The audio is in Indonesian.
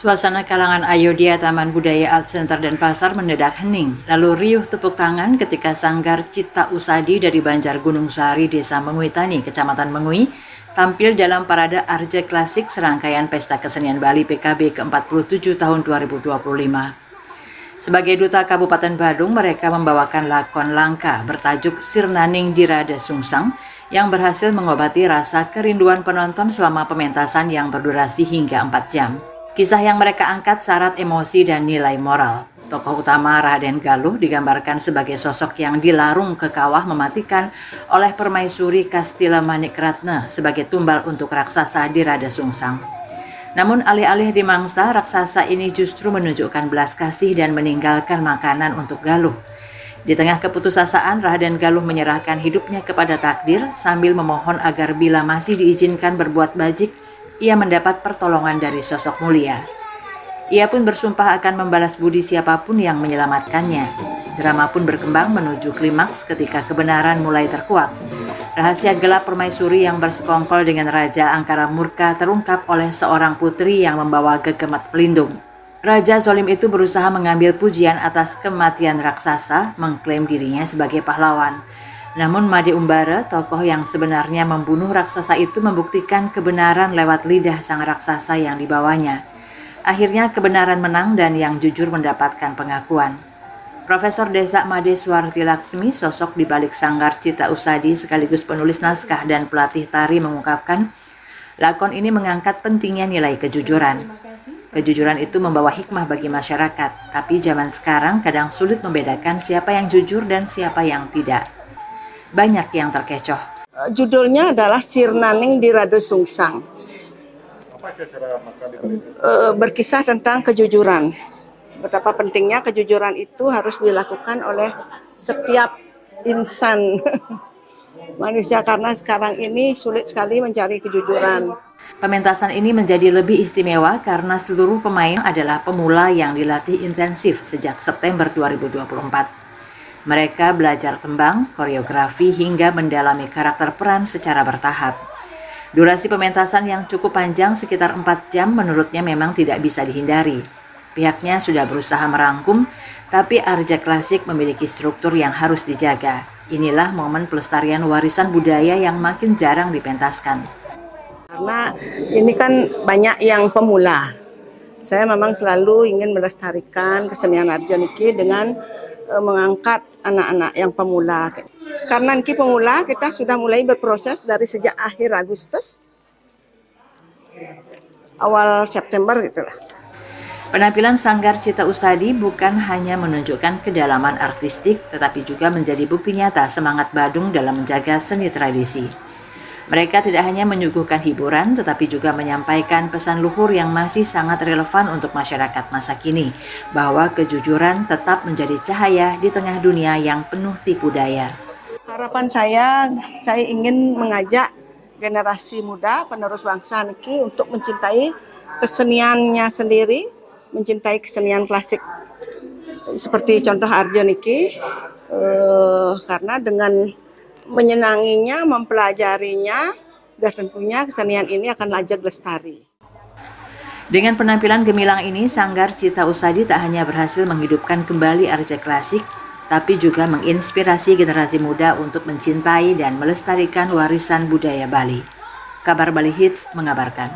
Suasana kalangan Ayodhya Taman Budaya Art Center Denpasar mendadak hening, lalu riuh tepuk tangan ketika Sanggar Cita Usadi dari Banjar Gunung Sari, Desa Menguitani, Kecamatan Mengui, tampil dalam parade Arja Klasik serangkaian Pesta Kesenian Bali PKB ke-47 tahun 2025. Sebagai duta Kabupaten Badung, mereka membawakan lakon langka bertajuk Sirnaning Dirada Sungsang yang berhasil mengobati rasa kerinduan penonton selama pementasan yang berdurasi hingga 4 jam. Kisah yang mereka angkat syarat emosi dan nilai moral. Tokoh utama Raden Galuh digambarkan sebagai sosok yang dilarung ke kawah mematikan oleh permaisuri Kastila Manikratna sebagai tumbal untuk raksasa Dirada Sungsang. Namun alih-alih dimangsa, raksasa ini justru menunjukkan belas kasih dan meninggalkan makanan untuk Galuh. Di tengah keputusasaan, Raden Galuh menyerahkan hidupnya kepada takdir sambil memohon agar bila masih diizinkan berbuat bajik, ia mendapat pertolongan dari sosok mulia. Ia pun bersumpah akan membalas budi siapapun yang menyelamatkannya. Drama pun berkembang menuju klimaks ketika kebenaran mulai terkuak. Rahasia gelap permaisuri yang bersekongkol dengan Raja Angkara Murka terungkap oleh seorang putri yang membawa gegemat pelindung. Raja Zolim itu berusaha mengambil pujian atas kematian raksasa, mengklaim dirinya sebagai pahlawan. Namun Made Umbara, tokoh yang sebenarnya membunuh raksasa itu, membuktikan kebenaran lewat lidah sang raksasa yang dibawanya. Akhirnya kebenaran menang dan yang jujur mendapatkan pengakuan. Profesor Desa Made Suwarti Laksmi, sosok di balik Sanggar Cita Usadi sekaligus penulis naskah dan pelatih tari, mengungkapkan, lakon ini mengangkat pentingnya nilai kejujuran. Kejujuran itu membawa hikmah bagi masyarakat, tapi zaman sekarang kadang sulit membedakan siapa yang jujur dan siapa yang tidak. Banyak yang terkecoh. Judulnya adalah Sirnaning Dirada Sungsang. Berkisah tentang kejujuran. Betapa pentingnya kejujuran itu harus dilakukan oleh setiap insan manusia, karena sekarang ini sulit sekali mencari kejujuran. Pementasan ini menjadi lebih istimewa karena seluruh pemain adalah pemula yang dilatih intensif sejak September 2024. Mereka belajar tembang, koreografi, hingga mendalami karakter peran secara bertahap. Durasi pementasan yang cukup panjang sekitar 4 jam menurutnya memang tidak bisa dihindari. Pihaknya sudah berusaha merangkum, tapi Arja Klasik memiliki struktur yang harus dijaga. Inilah momen pelestarian warisan budaya yang makin jarang dipentaskan. Karena ini kan banyak yang pemula. Saya memang selalu ingin melestarikan kesenian Arja niki dengan mengangkat anak-anak yang pemula. Karena niki pemula, kita sudah mulai berproses dari sejak akhir Agustus, awal September gitulah. Penampilan Sanggar Cita Usadi bukan hanya menunjukkan kedalaman artistik, tetapi juga menjadi bukti nyata semangat Badung dalam menjaga seni tradisi. Mereka tidak hanya menyuguhkan hiburan, tetapi juga menyampaikan pesan luhur yang masih sangat relevan untuk masyarakat masa kini, bahwa kejujuran tetap menjadi cahaya di tengah dunia yang penuh tipu daya. Harapan saya ingin mengajak generasi muda penerus bangsa niki untuk mencintai keseniannya sendiri, mencintai kesenian klasik seperti contoh Arja niki, karena dengan menyenanginya, mempelajarinya, dan tentunya kesenian ini akan lajak lestari. Dengan penampilan gemilang ini, Sanggar Cita Usadi tak hanya berhasil menghidupkan kembali Arja Klasik, tapi juga menginspirasi generasi muda untuk mencintai dan melestarikan warisan budaya Bali. Kabar Bali Hits mengabarkan.